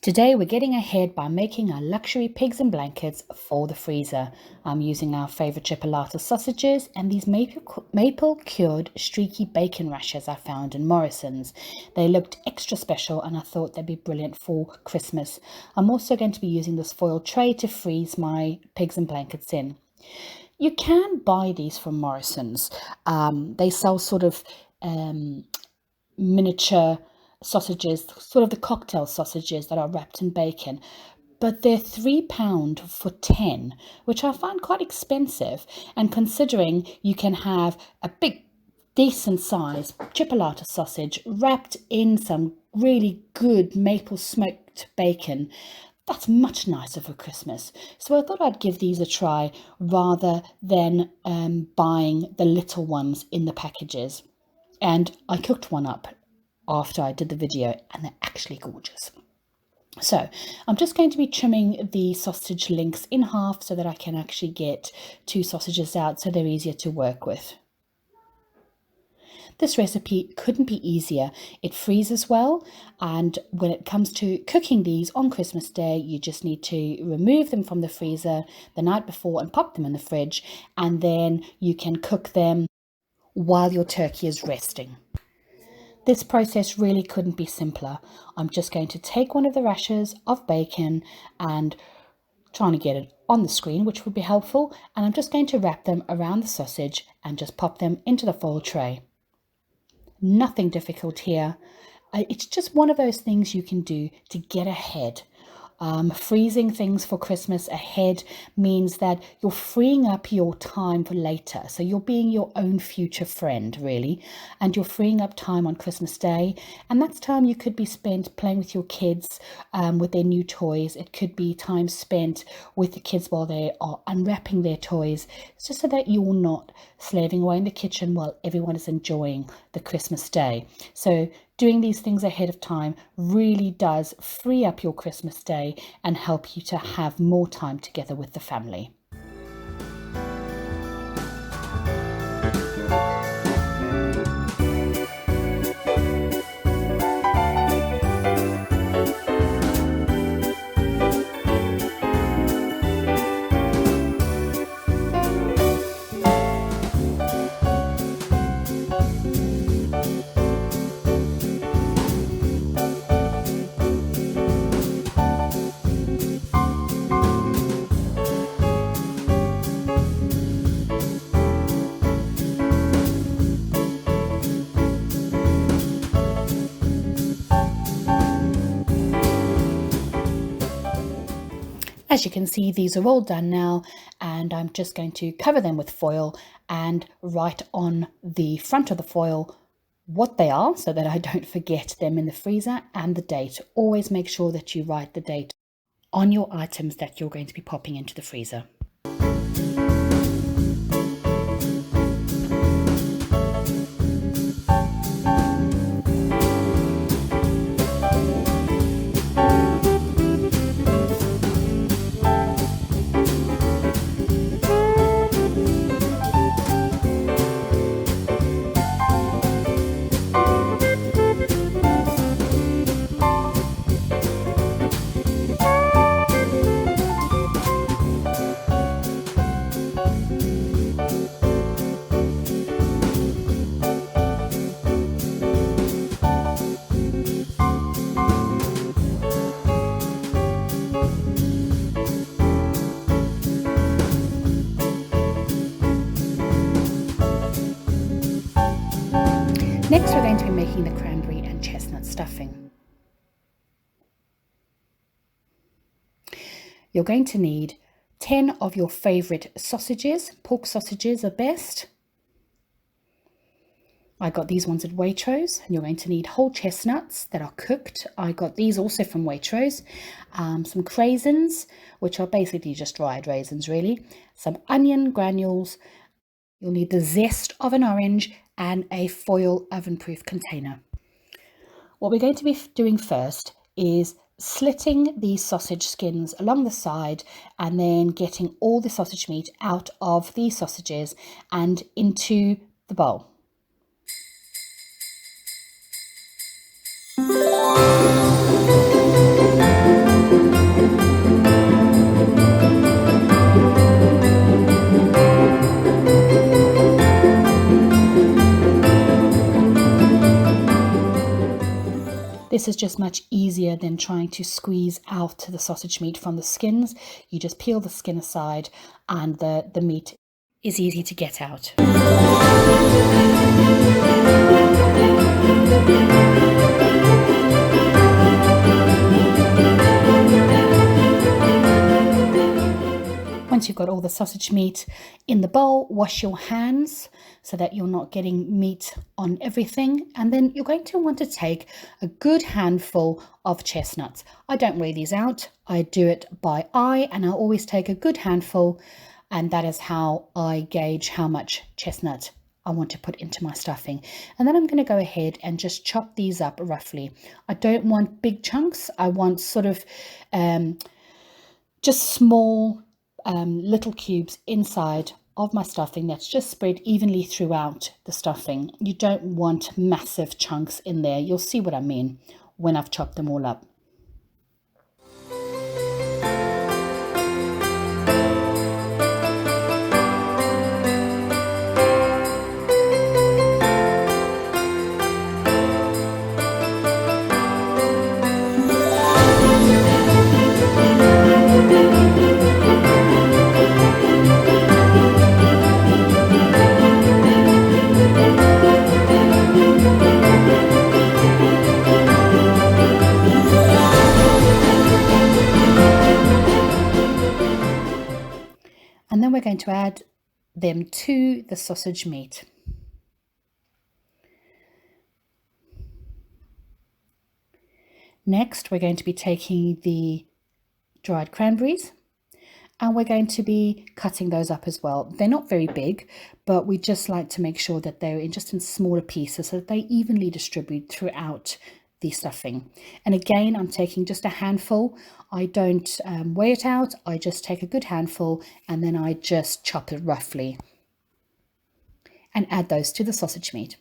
Today we're getting ahead by making our luxury pigs and blankets for the freezer. I'm using our favorite chipolata sausages and these maple cured streaky bacon rashers I found in Morrison's. They looked extra special and I thought they'd be brilliant for Christmas. I'm also going to be using this foil tray to freeze my pigs and blankets in. You can buy these from Morrison's. They sell sort of miniature sausages, sort of the cocktail sausages that are wrapped in bacon, but they're £3 for 10, which I find quite expensive. And considering you can have a big decent size chipolata sausage wrapped in some really good maple smoked bacon, that's much nicer for Christmas. So I thought I'd give these a try rather than buying the little ones in the packages. And I cooked one up after I did the video and they're actually gorgeous. So I'm just going to be trimming the sausage links in half so that I can actually get two sausages out so they're easier to work with. This recipe couldn't be easier. It freezes well, and when it comes to cooking these on Christmas Day, you just need to remove them from the freezer the night before and pop them in the fridge, and then you can cook them while your turkey is resting. This process really couldn't be simpler. I'm just going to take one of the rashers of bacon and trying to get it on the screen, which would be helpful, and I'm just going to wrap them around the sausage and just pop them into the foil tray. Nothing difficult here. It's just one of those things you can do to get ahead. Freezing things for Christmas ahead means that you're freeing up your time for later. So you're being your own future friend, really, and you're freeing up time on Christmas Day. And that's time you could be spent playing with your kids with their new toys. It could be time spent with the kids while they are unwrapping their toys. It's just so that you're not slaving away in the kitchen while everyone is enjoying the Christmas Day. So doing these things ahead of time really does free up your Christmas Day and help you to have more time together with the family. As you can see, these are all done now, and I'm just going to cover them with foil and write on the front of the foil what they are so that I don't forget them in the freezer, and the date. Always make sure that you write the date on your items that you're going to be popping into the freezer. Next, we're going to be making the cranberry and chestnut stuffing. You're going to need 10 of your favorite sausages. Pork sausages are best. I got these ones at Waitrose, and you're going to need whole chestnuts that are cooked. I got these also from Waitrose. Some craisins, which are basically just dried raisins really. Some onion granules. You'll need the zest of an orange and a foil oven-proof container. What we're going to be doing first is slitting the sausage skins along the side and then getting all the sausage meat out of the sausages and into the bowl. This is just much easier than trying to squeeze out the sausage meat from the skins. You just peel the skin aside and the meat is easy to get out. Once you've got all the sausage meat in the bowl, wash your hands so that you're not getting meat on everything. And then you're going to want to take a good handful of chestnuts. I don't weigh these out. I do it by eye, and I always take a good handful, and that is how I gauge how much chestnut I want to put into my stuffing. And then I'm going to go ahead and just chop these up roughly. I don't want big chunks. I want sort of just small little cubes inside of my stuffing that's just spread evenly throughout the stuffing. You don't want massive chunks in there. You'll see what I mean when I've chopped them all up. And then we're going to add them to the sausage meat. Next, we're going to be taking the dried cranberries and we're going to be cutting those up as well. They're not very big, but we just like to make sure that they're in smaller pieces so that they evenly distribute throughout the stuffing. And again, I'm taking just a handful. I don't weigh it out. I just take a good handful and then I just chop it roughly and add those to the sausage meat.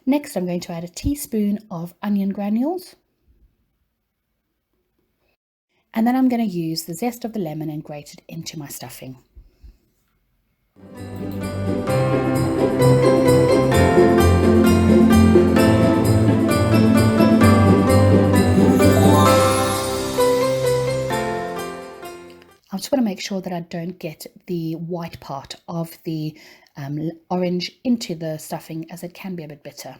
Next, I'm going to add a teaspoon of onion granules. And then I'm going to use the zest of the lemon and grate it into my stuffing. I just want to make sure that I don't get the white part of the orange into the stuffing, as it can be a bit bitter.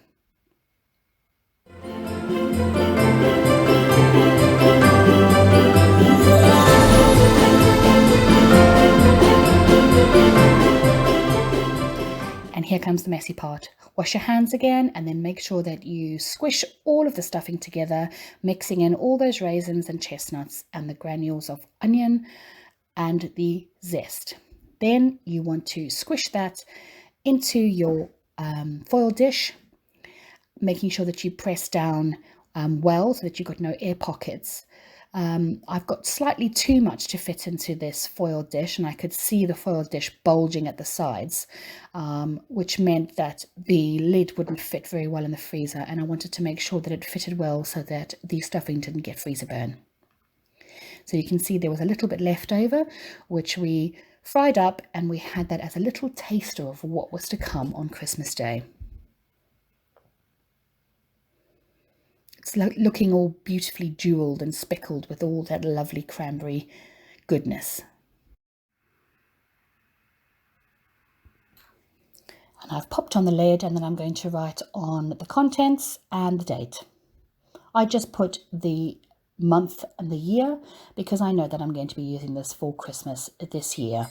And here comes the messy part. Wash your hands again and then make sure that you squish all of the stuffing together, mixing in all those raisins and chestnuts and the granules of onion and the zest. Then you want to squish that into your foil dish, making sure that you press down well so that you've got no air pockets. I've got slightly too much to fit into this foil dish, and I could see the foil dish bulging at the sides, which meant that the lid wouldn't fit very well in the freezer, and I wanted to make sure that it fitted well so that the stuffing didn't get freezer burn. So you can see there was a little bit left over, which we fried up, and we had that as a little taster of what was to come on Christmas Day. It's looking all beautifully jeweled and speckled with all that lovely cranberry goodness. And I've popped on the lid, and then I'm going to write on the contents and the date. I just put the month and the year because I know that I'm going to be using this for Christmas this year.